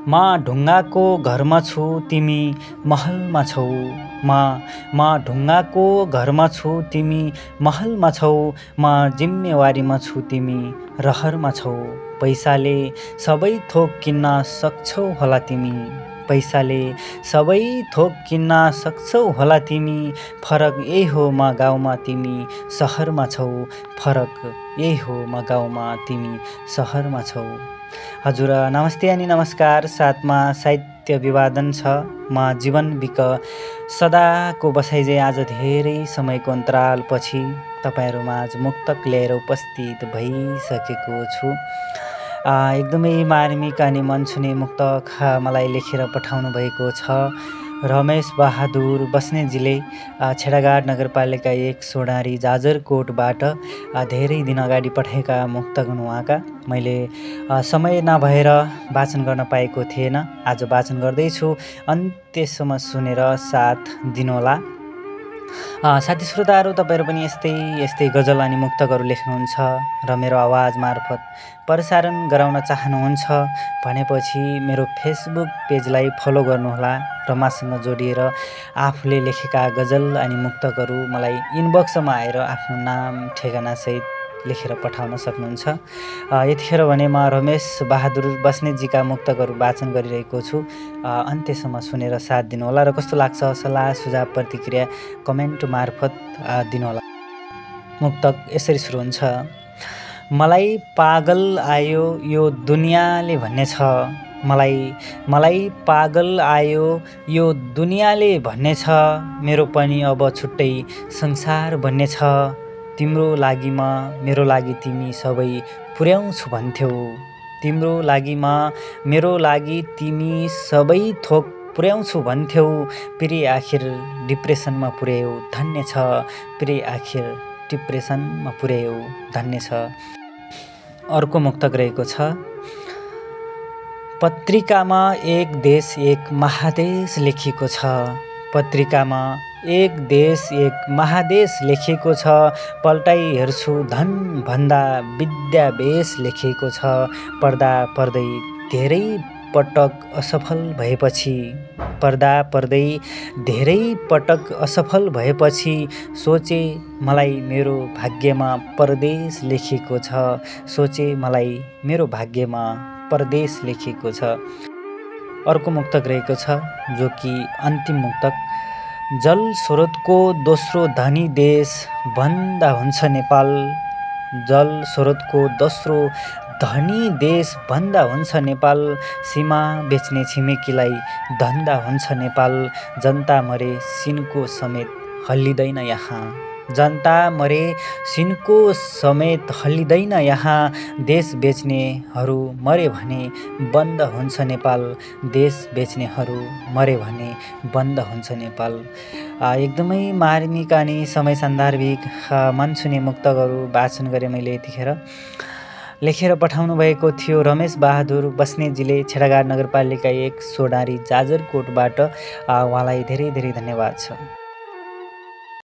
म ढुङ्गाको घरमा छु तिमी महलमा छौ। म ढुङ्गाको घरमा छु तिमी महलमा छौ। म जिम्मेवारीमा छु तिमी रहरमा छौ। पैसाले सबै थोक किन्न सक्छौ होला तिमी। पैसाले सबै थोक किन्न सक्छौ होला तिमी। फरक यही हो म गाउँमा तिमी सहरमा छौ। फरक यही हो म गाउँमा तिमी सहरमा छौ। हजुर नमस्ते अनि नमस्कार। साथमा साहित्य विवादन छ। म जीवन बिक सदाको बसाइ चाहिँ आज धेरै समयको अन्तरालपछि तपाईँहरूमाझ मुक्तक लिएर उपस्थित भइसकेको छु। एकदमै मार्मिक अनि मन छुने मुक्तक मलाई लेखेर पठाउनु भएको छ। रमेश बहादुर बस्नेतजीले छेडाघाट नगरपालिका 1 सोनारी जाजरकोटबाट धेरै दिन अगाडि पठाएका मुक्तक हुन् उहाँका। मैले समय नभएर वाचन गर्न पाएको थिएन। आज वाचन गर्दैछु, अन्त्यसम्म सुनेर साथ दिनुहोला। साथी श्रोताहरू, तपाईँहरू पनि यस्तै गजल अनि मुक्तकहरू लेख्नुहुन्छ र मेरो आवाज मार्फत प्रसारण गराउन चाहनुहुन्छ भनेपछि मेरो फेसबुक पेजलाई फलो गर्नुहोला र मसँग जोडिएर आफूले लेखेका गजल अनि मुक्तकहरू मलाई इनबक्समा आएर आफ्नो नाम ठेगानासहित लेखेर पठाउन सक्नुहुन्छ। यतिखेर भने म रमेश बहादुर बस्नेतजीका मुक्तकहरू वाचन गरिरहेको छु। अन्त्यसम्म सुनेर साथ दिनुहोला र कस्तो लाग्छ सल्लाह सुझाव प्रतिक्रिया कमेन्ट मार्फत दिनुहोला। मुक्तक यसरी सुरु हुन्छ। मलाई पागल आयो यो दुनियाँले भन्ने छ। मलाई पागल आयो यो दुनियाँले भन्ने छ। मेरो पनि अब छुट्टै संसार भन्ने छ। तिम्रो लागि म मेरो लागि तिमी सबै पुर्याउँछु भन्थ्यौ। तिम्रो लागि म मेरो लागि तिमी सबै थोक पुर्याउँछु भन्थ्यौ। पिरे आखिर डिप्रेसनमा पुर्यायौ धन्य छ। पिरे आखिर डिप्रेसनमा पुर्यायौ धन्य छ। अर्को मुक्तक रहेको छ। पत्रिकामा एक देश एक महादेश लेखिएको छ। पत्रिकामा एक देश एक महादेश लेखिएको छ। पल्टाइ हेर्छु धन भन्दा विद्याभ्यास लेखिएको छ। पर्दा पर्दै धेरै पटक असफल भएपछि सोचे मलाई मेरो भाग्यमा परदेश लेखिएको छ। सोचे मलाई मेरो भाग्यमा परदेश लेखिएको छ। अर्को मुक्तक रहेको छ जो कि अन्तिम मुक्तक। जल स्रोतको दोस्रो धनी देश भन्दा हुन्छ नेपाल। जल स्रोतको दोस्रो धनी देश भन्दा हुन्छ नेपाल। सीमा बेच्ने छिमेकीलाई धन्दा हुन्छ नेपाल। जनता मरे सिनको समेत हल्लिँदैन यहाँ। जनता मरे सिनको समेत हल्लिँदैन यहाँ। देश बेच्नेहरू मरे भने बन्द हुन्छ नेपाल। देश बेच्नेहरू मरे भने बन्द हुन्छ नेपाल। एकदमै मार्मिक अनि समय सान्दर्भिक मन छुने मुक्तकहरू वाचन गरेँ मैले यतिखेर। लेखेर पठाउनु भएको थियो रमेश बहादुर बस्नेतजीले छेडाघाट नगरपालिका 1 सोनारी जाजरकोटबाट। उहाँलाई धेरै धेरै धन्यवाद छ।